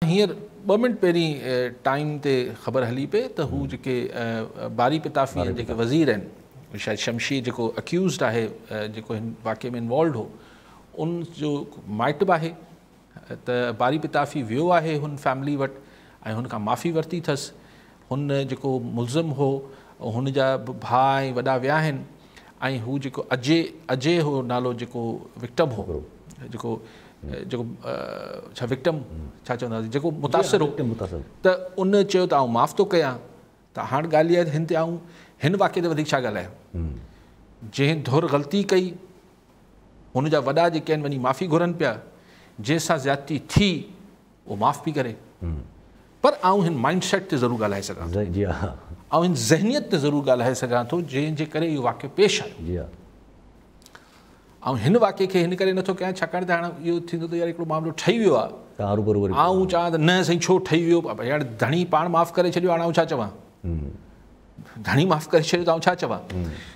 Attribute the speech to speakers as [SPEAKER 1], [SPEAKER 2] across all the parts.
[SPEAKER 1] हींअर 2 मिंट पहिरीं टाइम ते ख़बर हली पे त हू जेके बारी पिताफ़ी जेके वज़ीर आहिनि शायदि शमशीर जेको अक्यूज़ड आहे जेको हिन वाक़े में इन्वॉल्व हो उन जो माइटु आहे त बारी पिताफ़ी वियो आहे हुन फैमिली वटि ऐं हुन खां माफ़ी वरिती अथसि। हुन जेको मुलज़िम हो हुन जा भाउ ऐं वॾा विया आहिनि ऐं हू जेको अजय हो नालो जेको विक्टम हो जेको जेको छा विक्टम छा चवंदासीं जेको मुतासिर हो त उन चयो त आउं माफ़ थो कयां। त हाणे ॻाल्हि आहे हिन ते आउं हिन वाक़े ते वधीक छा ॻाल्हायां। जंहिं धुर ग़लती कई हुन जा वॾा जेके आहिनि वञी माफ़ी घुरनि पिया जंहिंसां ज़्यादती थी उहो माफ़ बि करे। पर आउं हिन माइंड सेट ते ज़रूरु ॻाल्हाए सघां थो ऐं हिन ज़हनियत ते ज़रूरु ॻाल्हाए सघां थो जंहिंजे करे इहो वाक़ियो पेश आयो। ऐं हिन वाक़े खे हिन करे नथो कयां छाकाणि त हाणे इहो थींदो त यार हिकिड़ो मामिलो ठही वियो आहे आउं चवां त न साईं छो ठही वियो हाणे धणी पाण माफ़ करे छॾियो हाणे आउं छा चवां धणी माफ़ करे छॾियो त आउं छा चवां।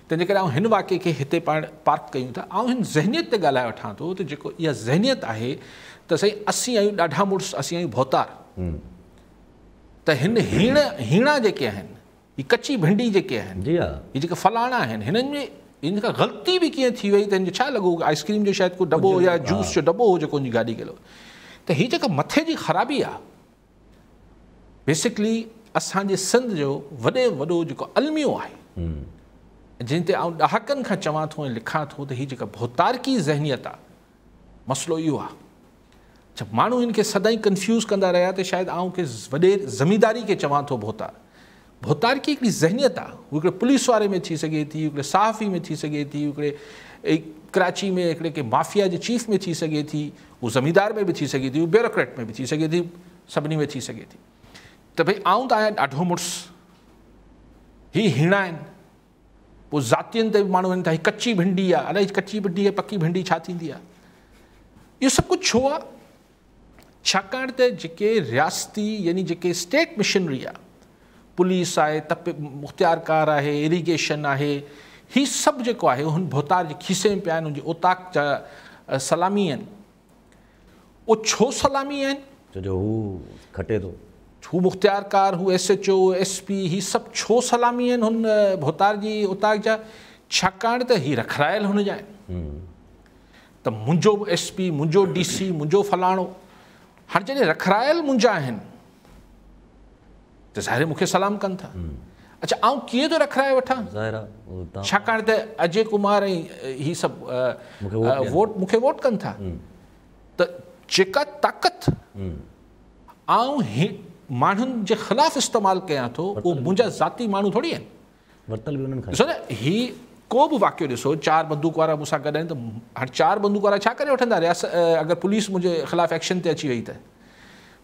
[SPEAKER 1] तंहिंजे करे आउं हिन वाक़े खे हिते पाण पार्क कयूं था। ऐं हिन ज़हनियत ते ॻाल्हाए वठां थो त जेको इहा ज़हनियत आहे त साईं असीं आहियूं ॾाढा मुड़ुस असीं आहियूं भोतार त हिन हीणा जेके आहिनि ही कची भिंडी जेके आहिनि ही जेके फलाणा आहिनि हिननि में इन खां ग़लती बि कीअं थी वई त हिन जो छा लॻो आइस्क्रीम जो शायदि को दॿो या जूस जो दॿो हो जेको हुनजी गाॾी कयो त हीअ जेका मथे जी ख़राबी आहे बेसिकली असांजे सिंध जो वॾो जेको अलमियो आहे जिन ते आउं ॾहाकनि खां चवां थो ऐं लिखां थो त हीअ जेका भोतारकी ज़हनियत आहे मसइलो इहो आहे छा माण्हू हिन खे सदाईं कंफ्यूज़ कंदा रहिया त शायदि आउं के वॾे ज़मीदारी खे चवां थो भोतारकी हिकिड़ी ज़हनियत आहे हू हिकिड़े पुलिस वारे में थी सघे थी हिकिड़े सहाफ़ी में थी सघे थी हिकिड़े कराची में हिकिड़े के माफ़िया जे चीफ में थी सघे थी हू ज़मीदार में बि थी सघे थी हू ब्यूरोक्रेट में बि थी सघे थी सभिनी में थी सघे थी। त भई आउं त आहियां ॾाढो मुड़ुस ही हीणा आहिनि पोइ ज़ातियुनि ते बि माण्हू आहिनि त हीअ कची भिंडी आहे अलाए कची भिंडी आहे पकी भिंडी छा थींदी आहे। इहो सभु कुझु छो आहे छाकाणि त जेके रियासती यानी जेके स्टेट मशीनरी आहे पुलिस आहे मुख़्तियारकार आहे इरीगेशन आहे ही सभु जेको आहे हुन भोतार जे खीसे में पिया आहिनि हुनजे ओताक जा सलामी आहिनि। उहो छो सलामी आहिनि
[SPEAKER 2] जो हू खटे थो
[SPEAKER 1] हू मुख़्तियारकार हू SHO SP ही सभु छो सलामी आहिनि हुन भोतार जी ओताक जा छाकाणि त ही रखरायल हुन जा आहिनि त मुंहिंजो SP मुंहिंजो DC मुंहिंजो फलाणो हाणे जॾहिं रखरायल मुंहिंजा आहिनि त ज़ाहिर मूंखे सलाम कनि था। अच्छा आउं कीअं थो रखराए वठां छाकाणि त अजय कुमार ऐं ही सभु मूंखे वोट कनि था त जेका ताक़त आउं माण्हुनि जे ख़िलाफ़ु इस्तेमालु कयां थो उहो मुंहिंजा ज़ाती माण्हू थोरी आहिनि। ॾिसो न ही को बि वाक़ियो ॾिसो 4 बंदूक वारा मूंसां गॾु आहिनि त हाणे 4 बंदूक वारा छा करे वठंदा अगरि पुलिस मुंहिंजे ख़िलाफ़ु एक्शन ते अची वई त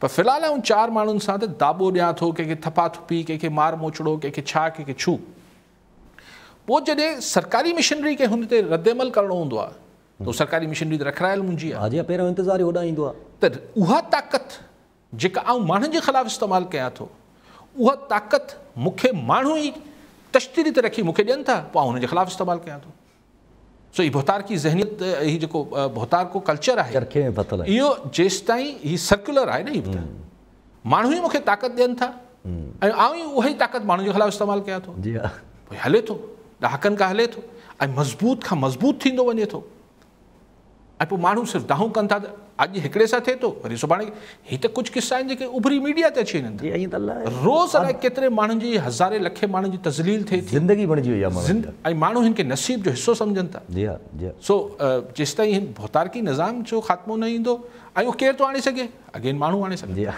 [SPEAKER 1] पर फ़िलहाल आउं 4 माण्हुनि सां त दाॿो ॾियां थो कंहिंखे थपा थुपी कंहिंखे मार मोचड़ो कंहिंखे छा कंहिंखे छू पोइ जॾहिं सरकारी मशीनरी खे हुन ते रद्दमल करिणो हूंदो आहे त सरकारी मशीनरी त रखरायल मुंहिंजी आहे
[SPEAKER 2] पहिरियों इंतज़ारु होॾां ईंदो आहे
[SPEAKER 1] त उहा ताक़त जेका आउं माण्हुनि जे ख़िलाफ़ु इस्तेमालु कयां थो उहा ताक़त मूंखे माण्हू ई तश्तीरी ते रखी मूंखे ॾियनि था पोइ आउं हुनजे ख़िलाफ़ु इस्तेमालु कयां थो। सो हीअ भोतार की ज़हनियत ही जेको भोतार को कल्चर आहे इहो जेसिताईं हीअ सर्कुलर आहे न हीअ माण्हू ई मूंखे ताक़त ॾियनि था ऐं आउं ई उहा ई ताक़त माण्हुनि जे ख़िलाफ़ु इस्तेमालु कयां थो भई हले थो ॾहाकनि खां हले थो ऐं मज़बूत खां मज़बूत थींदो वञे थो ऐं पोइ माण्हू सिर्फ़ु दाहूं कनि था त अॼु हिकिड़े सां थिए थो वरी सुभाणे हीअ त कुझु किस्सा आहिनि जेके उभरी मीडिया ते अची वञनि था रोज़ अलाए केतिरे माण्हुनि जी हज़ारे लखे माण्हुनि जी तज़लील थिए थी
[SPEAKER 2] ज़िंदगी बणिजी वई आहे
[SPEAKER 1] ऐं माण्हू हिन खे नसीब जो हिसो सम्झनि था। सो जेसिताईं हिन भोतारकी निज़ाम जो ख़ात्मो न ईंदो ऐं उहो केरु थो आणे सघे अगेन माण्हू आणे सघे।